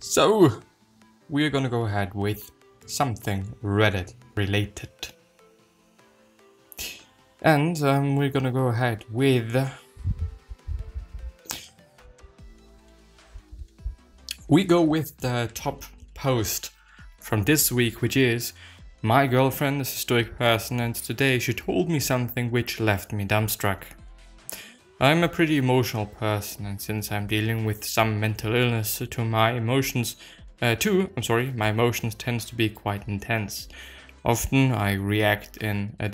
So, we're gonna go ahead with something Reddit related. And we're gonna go ahead with... We go with the top post from this week, which is: my girlfriend is a stoic person and today she told me something which left me dumbstruck. I'm a pretty emotional person, and since I'm dealing with some mental illness my emotions tends to be quite intense. Often I react in a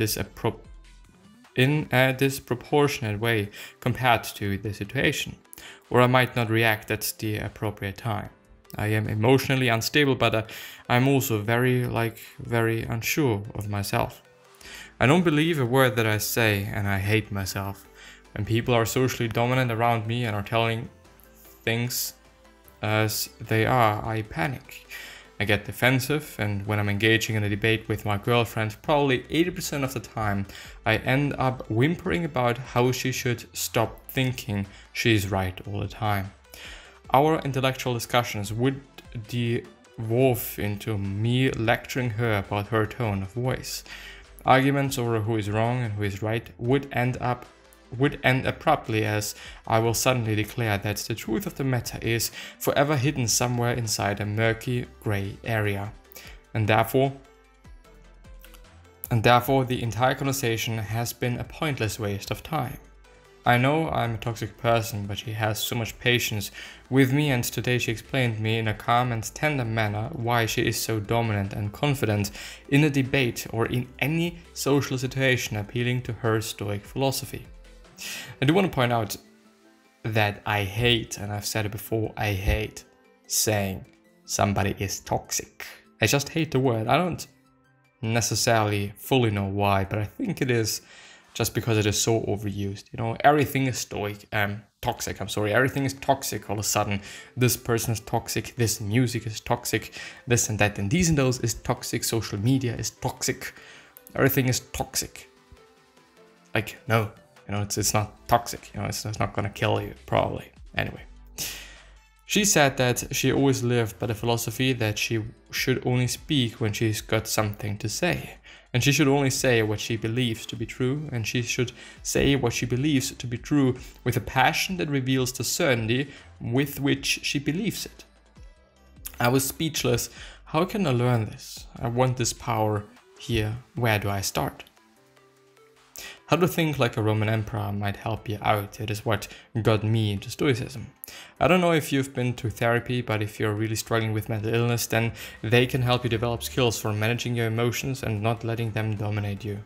disproportionate way compared to the situation, or I might not react at the appropriate time. I am emotionally unstable, but I'm also very unsure of myself. I don't believe a word that I say, and I hate myself. When people are socially dominant around me and are telling things as they are, I panic. I get defensive, and when I'm engaging in a debate with my girlfriend, probably 80% of the time, I end up whimpering about how she should stop thinking she's right all the time. Our intellectual discussions would devolve into me lecturing her about her tone of voice. Arguments over who is wrong and who is right would end abruptly, as I will suddenly declare that the truth of the matter is forever hidden somewhere inside a murky grey area, and therefore the entire conversation has been a pointless waste of time. I know I'm a toxic person, but she has so much patience with me, and today she explained me in a calm and tender manner why she is so dominant and confident in a debate or in any social situation, appealing to her stoic philosophy. I do want to point out that I hate, and I've said it before, I hate saying somebody is toxic. I just hate the word. I don't necessarily fully know why, but I think it is just because it is so overused. You know, everything is toxic. Everything is toxic all of a sudden. This person is toxic, this music is toxic, this and that and these and those is toxic, social media is toxic, everything is toxic. Like, no. You know, it's not toxic, you know, it's not gonna kill you, probably. Anyway. She said that she always lived by the philosophy that she should only speak when she's got something to say. And she should only say what she believes to be true, and she should say what she believes to be true with a passion that reveals the certainty with which she believes it. I was speechless. How can I learn this? I want this power here. Where do I start? How to think like a Roman emperor might help you out. It is what got me into stoicism. I don't know if you've been to therapy, but if you're really struggling with mental illness, then they can help you develop skills for managing your emotions and not letting them dominate you.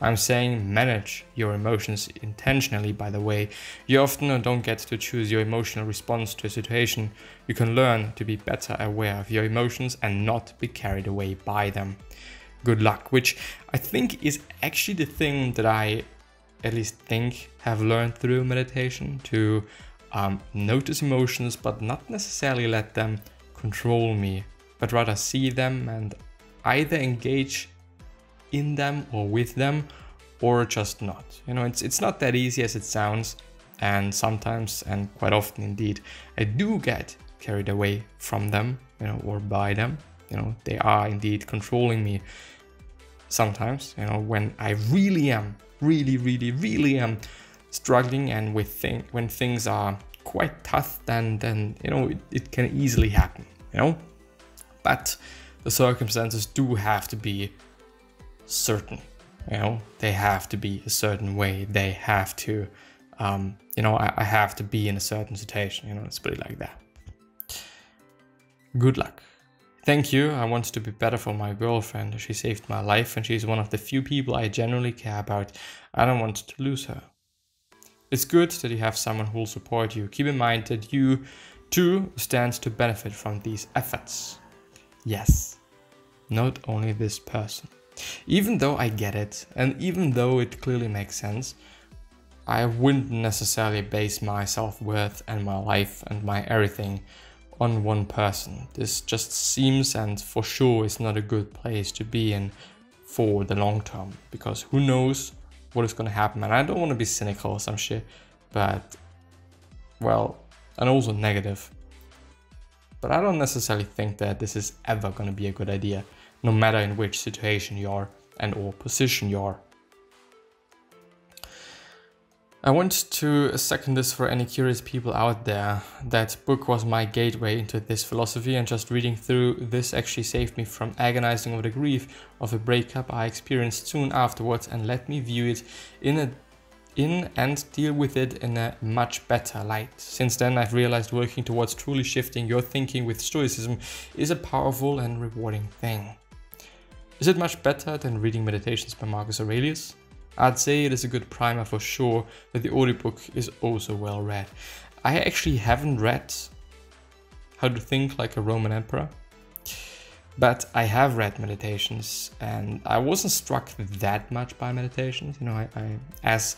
I'm saying manage your emotions intentionally, by the way. You often don't get to choose your emotional response to a situation. You can learn to be better aware of your emotions and not be carried away by them. Good luck, which I think is actually the thing that I at least think have learned through meditation, to notice emotions but not necessarily let them control me, but rather see them and either engage in them or with them, or just not. You know, it's not that easy as it sounds, and sometimes, and quite often indeed, I do get carried away from them, you know, or by them. You know, they are indeed controlling me sometimes, you know, when I really am struggling, and when things are quite tough, then you know, it can easily happen, you know. But the circumstances do have to be certain, you know, they have to be a certain way, they have to, you know, I have to be in a certain situation, you know, let's put it like that. Good luck. Thank you. I want to be better for my girlfriend. She saved my life and she's one of the few people I genuinely care about. I don't want to lose her. It's good that you have someone who will support you. Keep in mind that you too stand to benefit from these efforts. Yes, not only this person. Even though I get it, and even though it clearly makes sense, I wouldn't necessarily base my self-worth and my life and my everything on one person. This just seems, and for sure is not a good place to be in for the long term, because who knows what is going to happen. And I don't want to be cynical or some shit, but well, and also negative. but I don't necessarily think that this is ever going to be a good idea, no matter in which situation you are and or position you are. I want to second this for any curious people out there. That book was my gateway into this philosophy, and just reading through this actually saved me from agonizing over the grief of a breakup I experienced soon afterwards, and let me view it in and deal with it in a much better light. Since then, I've realized working towards truly shifting your thinking with stoicism is a powerful and rewarding thing. Is it much better than reading Meditations by Marcus Aurelius? I'd say it is a good primer for sure, but the audiobook is also well read. I actually haven't read How to Think Like a Roman Emperor, but I have read Meditations, and I wasn't struck that much by Meditations. I as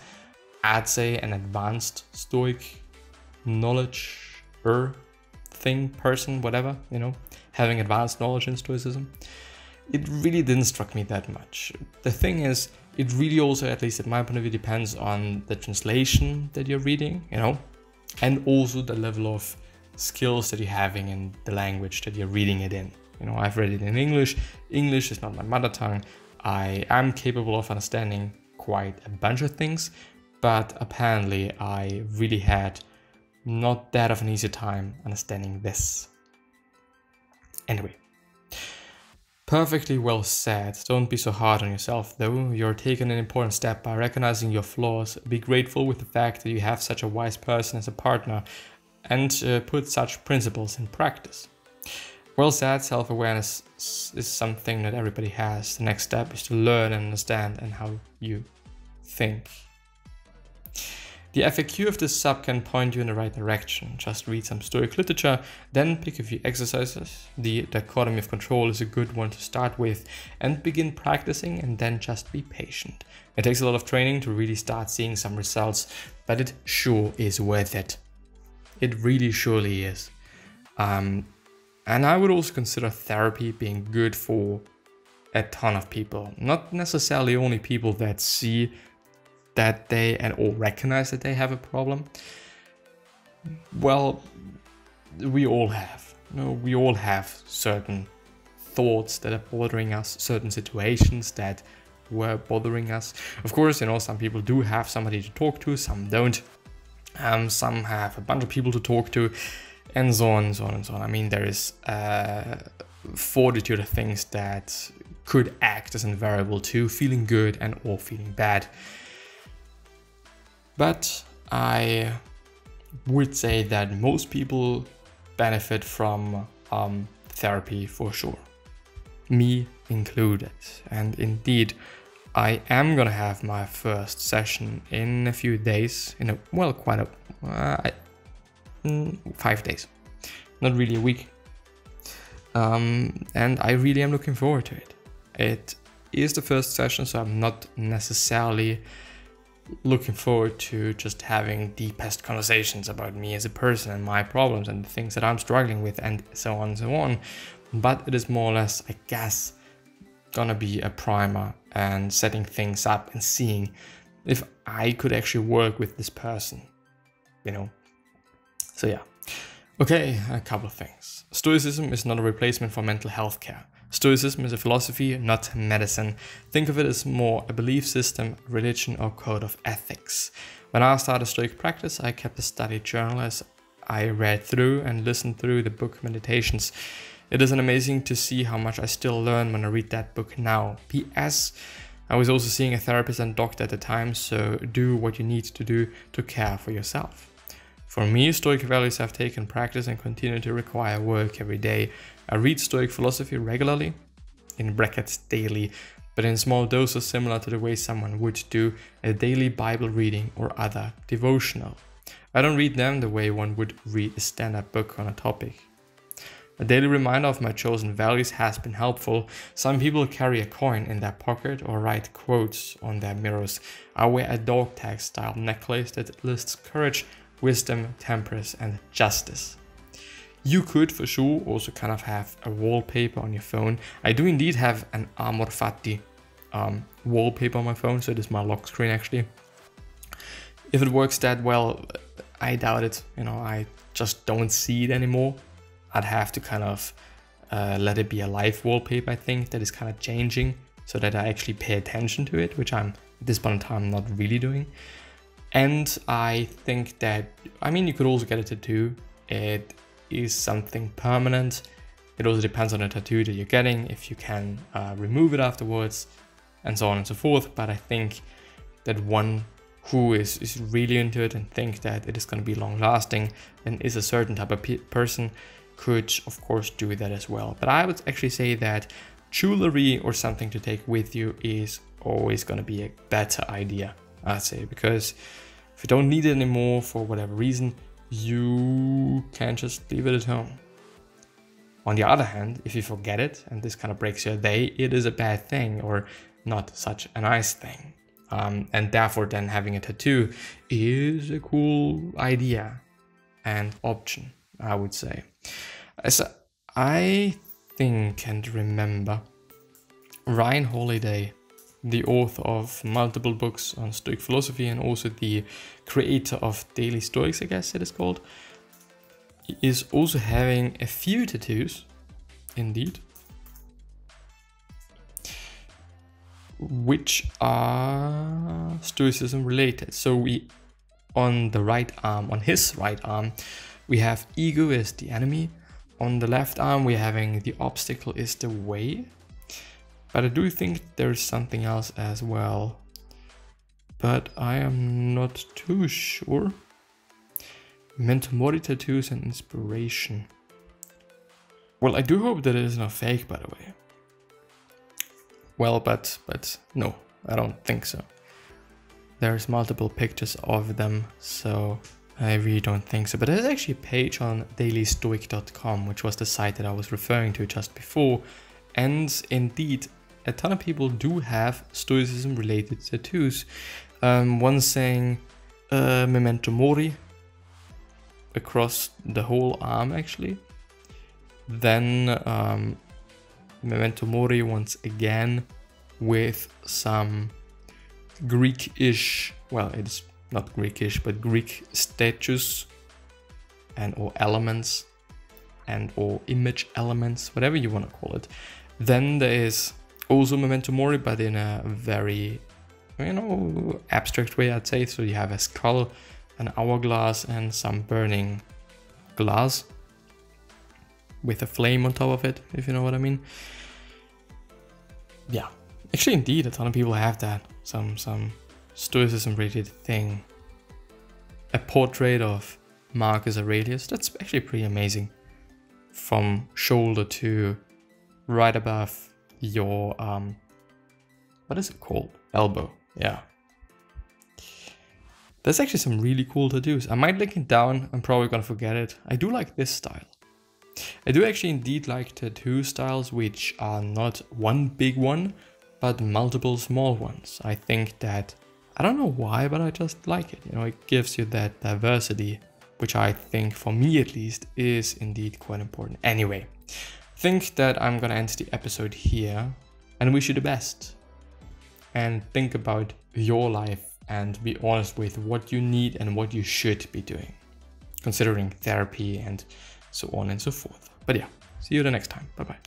I'd say an advanced Stoic knowledge person, whatever, having advanced knowledge in Stoicism, it really didn't struck me that much. The thing is, it really also, at least at my point of view, depends on the translation that you're reading, and also the level of skills that you're having in the language that you're reading it in. I've read it in English. English is not my mother tongue. I am capable of understanding quite a bunch of things, but apparently I really had not that of an easy time understanding this. Anyway. Perfectly well said. Don't be so hard on yourself though. You're taking an important step by recognizing your flaws. Be grateful with the fact that you have such a wise person as a partner, and put such principles in practice. Well said. Self-awareness is something that everybody has. The next step is to learn and understand and how you think. The FAQ of this sub can point you in the right direction. Just read some Stoic literature, then pick a few exercises. The dichotomy of control is a good one to start with, and begin practicing, and then just be patient. It takes a lot of training to really start seeing some results, but it sure is worth it. It really surely is. And I would also consider therapy being good for a ton of people. Not necessarily only people that see that they or recognize that they have a problem. Well, we all have. We all have certain thoughts that are bothering us, certain situations that were bothering us. Of course, some people do have somebody to talk to, some don't. Some have a bunch of people to talk to, and so on and so on and so on. I mean, there is a fortitude of things that could act as an variable to feeling good and or feeling bad. But I would say that most people benefit from therapy for sure, me included. And indeed, I am gonna have my first session in a few days, 5 days, not really a week. And I really am looking forward to it. It is the first session, so I'm not necessarily looking forward to just having deepest conversations about me as a person and my problems and the things that I'm struggling with and so on and so on. But it is more or less, I guess, gonna be a primer and setting things up and seeing if I could actually work with this person, So yeah. Okay, a couple of things. Stoicism is not a replacement for mental health care. Stoicism is a philosophy, not medicine. Think of it as more a belief system, religion, or code of ethics. When I started Stoic practice, I kept a study journal as I read through and listened through the book Meditations. It is amazing to see how much I still learn when I read that book now. P.S. I was also seeing a therapist and doctor at the time, so do what you need to do to care for yourself. For me, Stoic values have taken practice and continue to require work every day. I read Stoic philosophy regularly, in brackets daily, but in small doses similar to the way someone would do a daily Bible reading or other devotional. I don't read them the way one would read a stand-up book on a topic. A daily reminder of my chosen values has been helpful. Some people carry a coin in their pocket or write quotes on their mirrors. I wear a dog tag style necklace that lists courage, wisdom, temperance, and justice. You could for sure also kind of have a wallpaper on your phone. I do indeed have an Amor Fati wallpaper on my phone, so it is my lock screen actually. If it works that well, I doubt it. I just don't see it anymore. I'd have to kind of let it be a live wallpaper, I think, that is kind of changing so that I actually pay attention to it, which I'm at this point in time not really doing. And I think that, I mean, you could also get a tattoo. It is something permanent. It also depends on the tattoo that you're getting, if you can remove it afterwards, and so on and so forth. But I think that one who is really into it and think that it is going to be long lasting and is a certain type of person could of course do that as well. But I would actually say that jewelry or something to take with you is always going to be a better idea, I'd say, because if you don't need it anymore for whatever reason, you can just leave it at home. On the other hand, if you forget it and this kind of breaks your day, it is a bad thing or not such a nice thing. And therefore then having a tattoo is a cool idea and option, I would say. As I think and remember, Ryan Holiday, the author of multiple books on Stoic philosophy and also the creator of Daily Stoics, I guess it is called, is also having a few tattoos, indeed, which are Stoicism related. So we, on the right arm, on his right arm, we have ego is the enemy. On the left arm, we're having the obstacle is the way. But I do think there's something else as well, but I am not too sure. Memento Mori tattoos and inspiration. Well, I do hope that it is not fake, by the way. Well, but no, I don't think so. There's multiple pictures of them, so I really don't think so. But there's actually a page on dailystoic.com, which was the site that I was referring to just before. And indeed, a ton of people do have Stoicism related tattoos. One saying Memento Mori across the whole arm, actually. Then Memento Mori once again with some Greek-ish, well, it's not Greek-ish, but Greek statues and or elements and or image elements, whatever you want to call it. Then there is also Memento Mori, but in a very, abstract way, I'd say. So you have a skull, an hourglass, and some burning glass with a flame on top of it, if you know what I mean. Yeah, actually, indeed, a ton of people have that. Some Stoicism related thing. A portrait of Marcus Aurelius. That's actually pretty amazing. From shoulder to right above your what is it called? Elbow. Yeah. There's actually some really cool tattoos. I might link it down. I'm probably gonna forget it. I do like this style. I do actually indeed like tattoo styles which are not one big one, but multiple small ones. I think that, I don't know why, but I just like it. It gives you that diversity, which I think, for me at least, is indeed quite important. Anyway, I think that I'm gonna end the episode here and wish you the best. And think about your life and be honest with what you need and what you should be doing, considering therapy and so on and so forth. But yeah, see you the next time. Bye-bye.